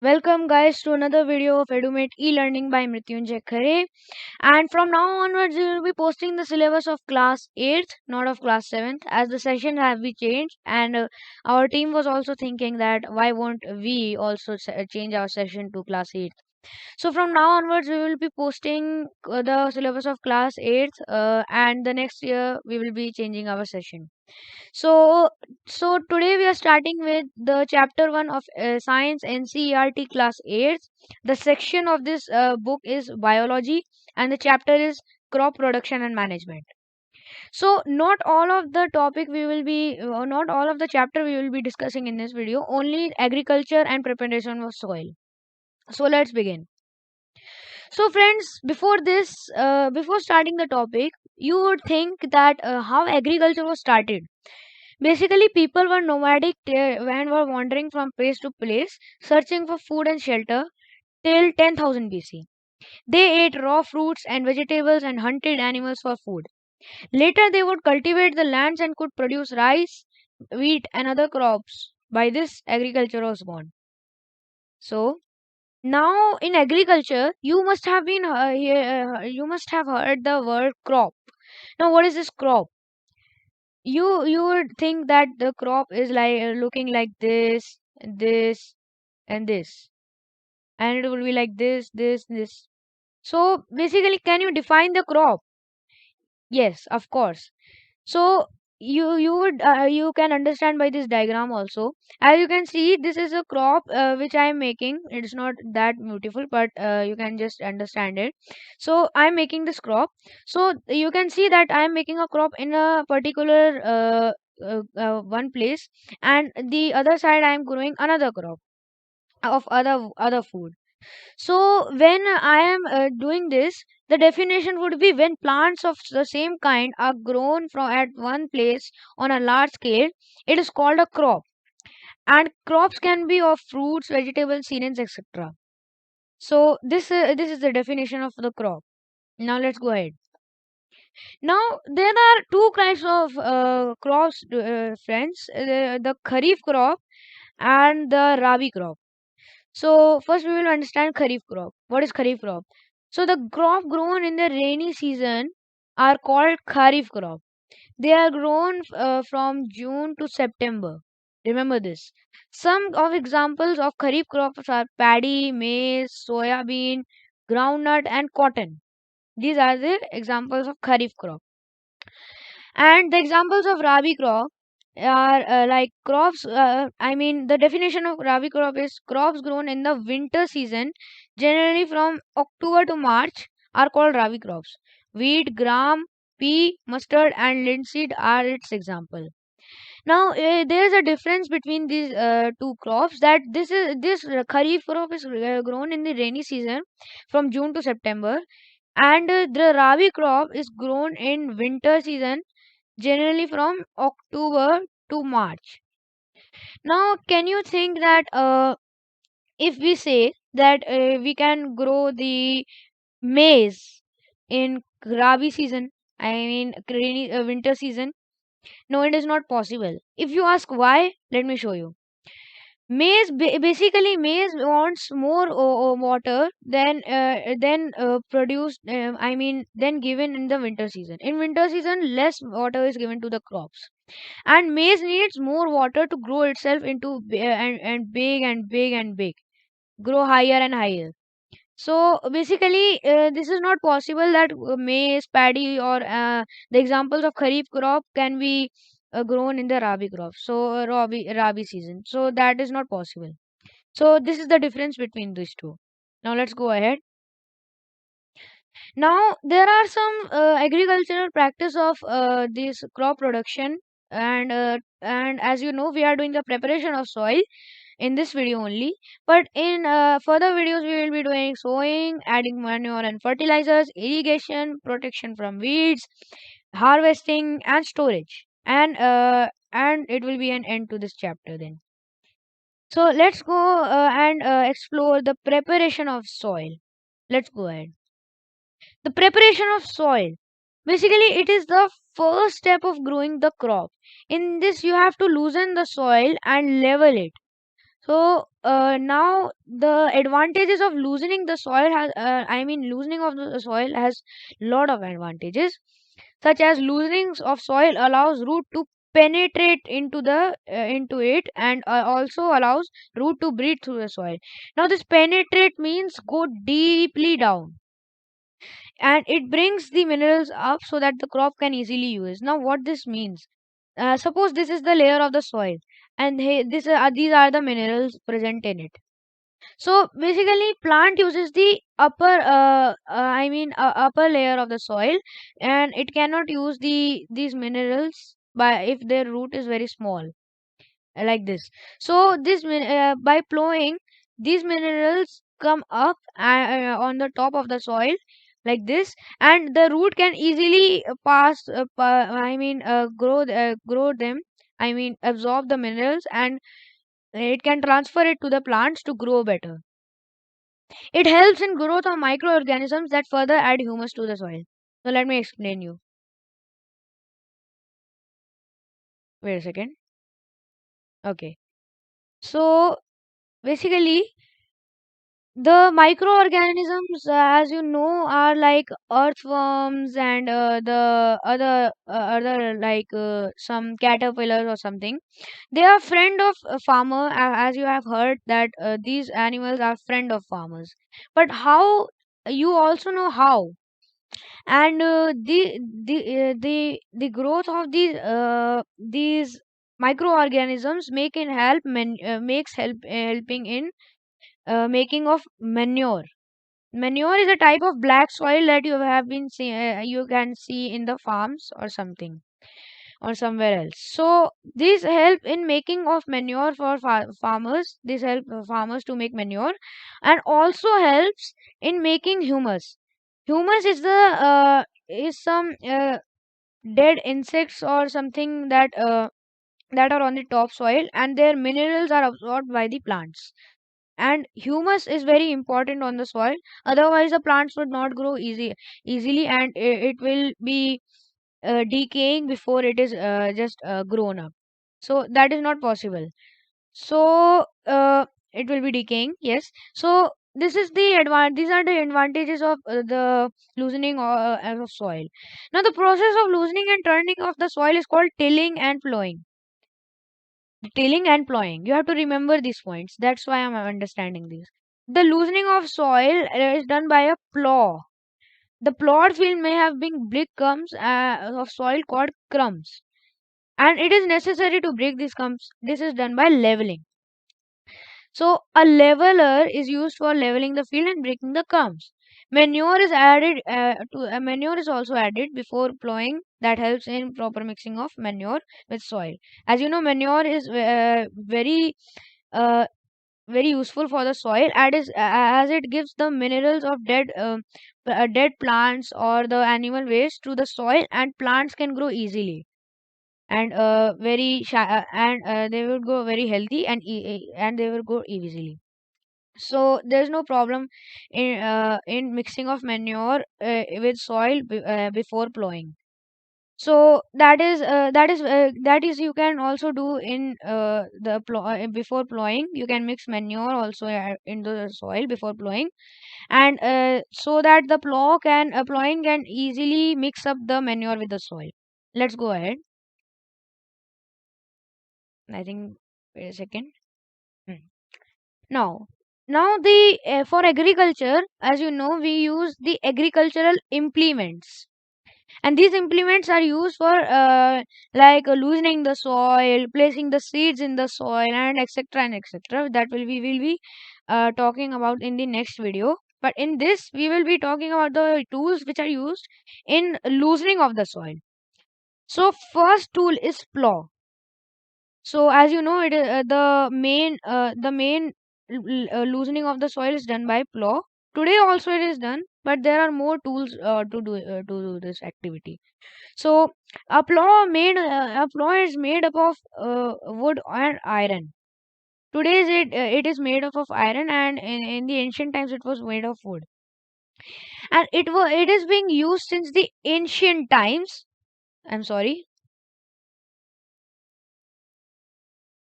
Welcome guys to another video of EduMate e-learning by Mrityunjay Khare. And from now onwards, we will be posting the syllabus of class 8th, not of class 7th, as the session have been changed. And our team was also thinking that why won't we also change our session to class 8th. So from now onwards, we will be posting the syllabus of class 8th, and the next year we will be changing our session. So, so today we are starting with the chapter one of Science NCERT class 8. The section of this book is biology, and the chapter is crop production and management. So, not all of the topic we will be, not all of the chapter we will be discussing in this video. Only agriculture and preparation of soil. So let's begin. So, friends, before this, before starting the topic, you would think that how agriculture was started. Basically, people were nomadic and were wandering from place to place, searching for food and shelter till 10,000 BC. They ate raw fruits and vegetables and hunted animals for food. Later, they would cultivate the lands and could produce rice, wheat, and other crops. By this, agriculture was born. So, now in agriculture, you must have heard the word crop. Now, what is this crop? You would think that the crop is like looking like this and this, and it will be like this. So basically, can you define the crop? Yes, of course. So you can understand by this diagram also. As you can see, this is a crop which I am making. It's not that beautiful, but you can just understand it. So I am making this crop. So you can see that I am making a crop in a particular one place, and the other side I am growing another crop of other food. So when I am doing this, the definition would be when plants of the same kind are grown from at one place on a large scale, it is called a crop. And crops can be of fruits, vegetables, cereals, etc. So this is the definition of the crop. Now let's go ahead. Now there are two kinds of crops, friends. The kharif crop and the rabi crop. So first we will understand kharif crop. What is kharif crop? So the crop grown in the rainy season are called kharif crop. They are grown from June to September. Remember this. Some of examples of kharif crops are paddy, maize, soya bean, groundnut and cotton. These are the examples of kharif crop. And the examples of rabi crop are like crops. The definition of rabi crop is crops grown in the winter season, generally from October to March, are called rabi crops. Wheat, gram, pea, mustard, and linseed are its example. Now, there is a difference between these two crops. That this kharif crop is grown in the rainy season, from June to September, and the rabi crop is grown in winter season, generally from October to March. Now, can you think that if we say that we can grow the maize in Rabi season, rainy winter season? No, it is not possible. If you ask why, let me show you. Basically maize wants more water than produced. Than given in the winter season. In winter season, less water is given to the crops, and maize needs more water to grow itself into and big and big and big, grow higher and higher. So basically, this is not possible that maize, paddy, or the examples of kharif crop can be grown in the rabi crop. So rabi season. So that is not possible. So this is the difference between these two. Now let's go ahead. Now there are some agricultural practice of this crop production, and as you know, we are doing the preparation of soil in this video only. But in further videos, we will be doing sowing, adding manure and fertilizers, irrigation, protection from weeds, harvesting, and storage. And it will be an end to this chapter then. So let's go and explore the preparation of soil. Let's go ahead. The preparation of soil. Basically, it is the first step of growing the crop. In this, you have to loosen the soil and level it. So now the advantages of loosening the soil has, loosening of the soil has lot of advantages, such as loosening of soil allows root to penetrate into the into it, and also allows root to breathe through the soil. Now this penetrate means go deeply down, and it brings the minerals up so that the crop can easily use. Now what this means, suppose this is the layer of the soil, and these are the minerals present in it. So basically, plant uses the upper layer of the soil, and it cannot use these minerals by if their root is very small, like this. So by plowing, these minerals come up on the top of the soil like this, and the root can easily grow them. Absorb the minerals, and it can transfer it to the plants to grow better. It helps in growth of microorganisms that further add humus to the soil. So let me explain you. Wait a second. Okay. So basically, the microorganisms, as you know, are like earthworms and the other like some caterpillars or something. They are friend of a farmer, as you have heard that these animals are friend of farmers. But how, you also know how, and the growth of these microorganisms makes helping in making of manure. Manure is a type of black soil that you can see in the farms or something or somewhere else. So these help in making of manure for farmers. This help farmers to make manure, and also helps in making humus. Humus is some dead insects or something that are on the topsoil, and their minerals are absorbed by the plants. And humus is very important on the soil. Otherwise, the plants would not grow easily, and it will be decaying before it is just grown up. So that is not possible. So it will be decaying. Yes. So these are the advantages of the loosening of soil. Now the process of loosening and turning of the soil is called tilling and plowing. Tilling and plowing. You have to remember these points. That's why I'm understanding these. The loosening of soil is done by a plow. The plowed field may have big clumps of soil called crumbs, and it is necessary to break these clumps. This is done by leveling. So a leveler is used for leveling the field and breaking the crumbs. Manure is also added before plowing. That helps in proper mixing of manure with soil. As you know, manure is uh, very useful for the soil, as it gives the minerals of dead plants or the animal waste to the soil, and plants can grow easily, and they will go very healthy, and they will grow easily. So there's no problem in mixing of manure with soil before plowing. So that is you can also do in before plowing. You can mix manure also into the soil before plowing, and so that the plowing can easily mix up the manure with the soil. Let's go ahead. I think, wait a second. Hmm. Now, the for agriculture, as you know, we use the agricultural implements, and these implements are used for loosening the soil, placing the seeds in the soil, and etc and etc. That we will be talking about in the next video. But in this, we will be talking about the tools which are used in loosening of the soil. So first tool is plow. So as you know, the main loosening of the soil is done by plow. Today also it is done, but there are more tools to do this activity. So a plow is made up of wood and iron. Today it is made up of iron, and in the ancient times it was made of wood. And it is being used since the ancient times. I'm sorry.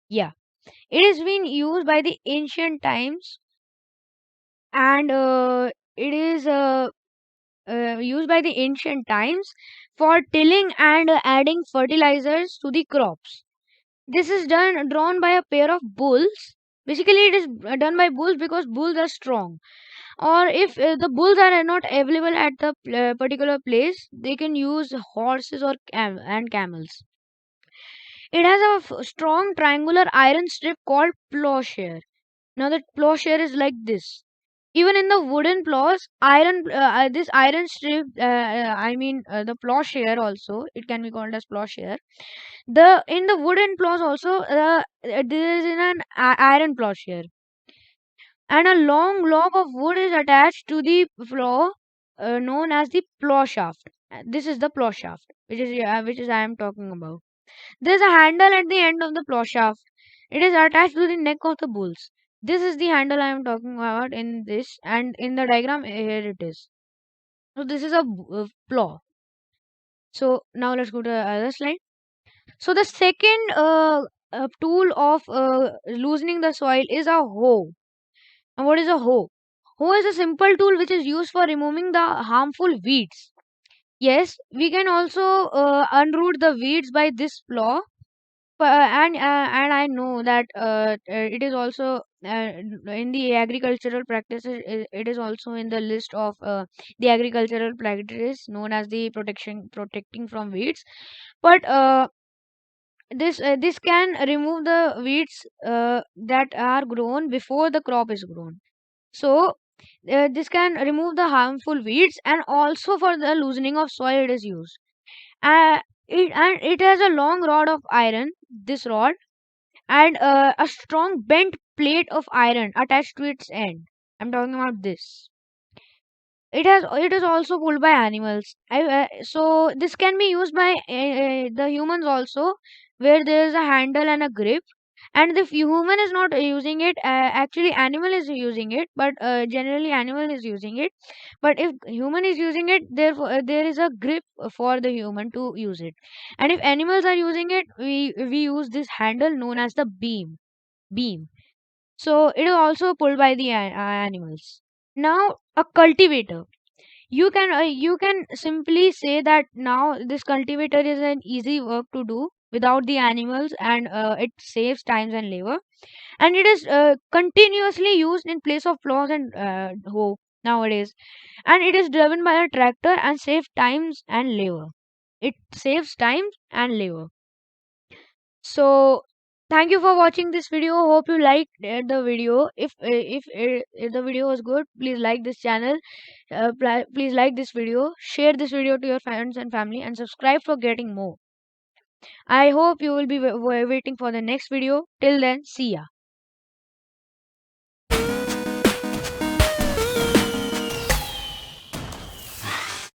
Yeah. It has been used by the ancient times, and it is used by the ancient times for tilling and adding fertilizers to the crops. This is drawn by a pair of bulls. Basically, it is done by bulls because bulls are strong. Or if the bulls are not available at the particular place, they can use horses or and camels. It has a strong triangular iron strip called plowshare. Now the plowshare is like this. Even in the wooden plows, this iron strip, the plowshare also, it can be called as plowshare. The in the wooden plows also, there is in an iron plowshare, and a long log of wood is attached to the plow, known as the plow shaft. This is the plow shaft, which is I am talking about. There is a handle at the end of the plow shaft. It is attached to the neck of the bulls. This is the handle I am talking about in this, and in the diagram here it is. So this is a plow. So now let's go to the other slide. So the second tool of loosening the soil is a hoe. And what is a hoe? Hoe is a simple tool which is used for removing the harmful weeds. Yes, we can also unroot the weeds by this plow. And I know that it is also in the agricultural practices. It is also in the list of the agricultural practices known as the protecting from weeds. But this can remove the weeds that are grown before the crop is grown. So this can remove the harmful weeds, and also for the loosening of soil it is used. Uh, it has a long rod of iron. This rod and a strong bent plate of iron attached to its end. I'm talking about this. It is also pulled by animals. So this can be used by the humans also, where there is a handle and a grip. And if human is not using it, actually animal is using it, but generally animal is using it. But if human is using it, therefore there is a grip for the human to use it. And if animals are using it, we use this handle known as the beam. So it is also pulled by the animals. Now a cultivator. You can simply say that now this cultivator is an easy work to do without the animals, and it saves times and labor, and it is continuously used in place of plows and hoe nowadays, and it is driven by a tractor and saves times and labor. It saves time and labor. So thank you for watching this video. Hope you liked the video. If the video was good, please like this channel. Please like this video, share this video to your friends and family, and subscribe for getting more. I hope you will be waiting for the next video. Till then, see ya.